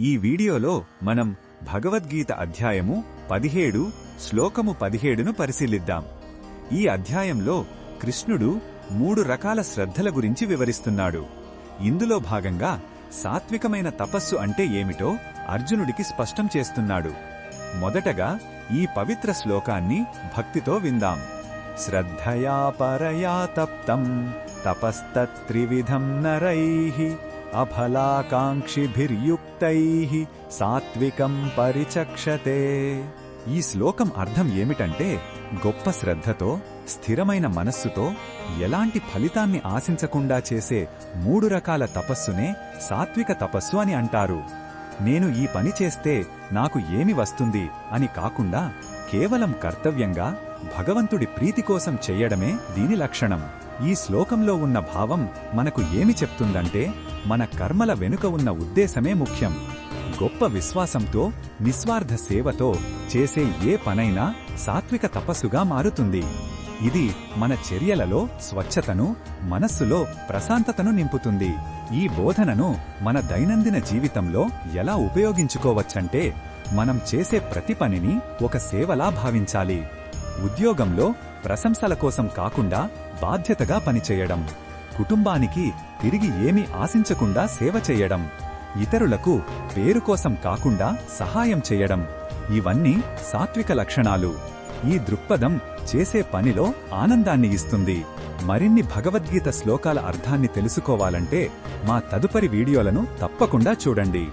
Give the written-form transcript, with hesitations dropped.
ఈ వీడియోలో మనం భగవద్గీత అధ్యాయము 17 శ్లోకము 17ను పరిశీలిద్దాం. ఈ అధ్యాయంలో కృష్ణుడు 3 రకాల శ్రద్ధల గురించి వివరిస్తున్నాడు. ఇందులో భాగంగా సాత్వికమైన తపస్సు అంటే ఏమిటో అర్జునుడికి స్పష్టం చేస్తున్నాడు. మొదటగా ఈ పవిత్ర శ్లోకాన్ని భక్తితో విందాం. శ్రద్ధయా పరయా తప్తం తపస్తత్త్రివిధం నరైః అఫలాకాంక్షిభిర్యుక్తైః సాత్వికం పరిచక్షతే. ఈ శ్లోకం అర్థం ఏమిటంటే, గొప్ప శ్రద్ధతో, స్థిరమైన మనస్సుతో, ఎలాంటి ఫలితాన్ని ఆశించకుండా చేసే 3 రకాల తపస్సునే సాత్విక తపస్సు అని అంటారు. నేను ఈ పని చేస్తే నాకు ఏమి వస్తుంది అని కాకుండా కేవలం కర్తవ్యంగా భగవంతుడి ప్రీతి కోసం చెయ్యడమే దీని లక్షణం. ఈ శ్లోకంలో ఉన్న భావం మనకు ఏమి చెప్తుందంటే, మన కర్మల వెనుక ఉన్న ఉద్దేశమే ముఖ్యం. గొప్ప విశ్వాసంతో, నిస్వార్థ సేవతో చేసే ఏ పనైనా సాత్విక తపస్సుగా మారుతుంది. ఇది మన చర్యలలో స్వచ్ఛతను, మనస్సులో ప్రశాంతతను నింపుతుంది. ఈ బోధనను మన దైనందిన జీవితంలో ఎలా ఉపయోగించుకోవచ్చంటే, మనం చేసే ప్రతి పనిని ఒక సేవలా భావించాలి. ఉద్యోగంలో ప్రశంసల కోసం కాకుండా బాధ్యతగా పనిచేయడం, కుటుంబానికి తిరిగి ఏమీ ఆశించకుండా సేవ చేయడం, ఇతరులకు పేరు కోసం కాకుండా సహాయం చేయడం, ఇవన్నీ సాత్విక లక్షణాలు. ఈ దృక్పథం చేసే పనిలో ఆనందాన్ని ఇస్తుంది. మరిన్ని భగవద్గీత శ్లోకాల అర్థాన్ని తెలుసుకోవాలంటే మా తదుపరి వీడియోలను తప్పకుండా చూడండి.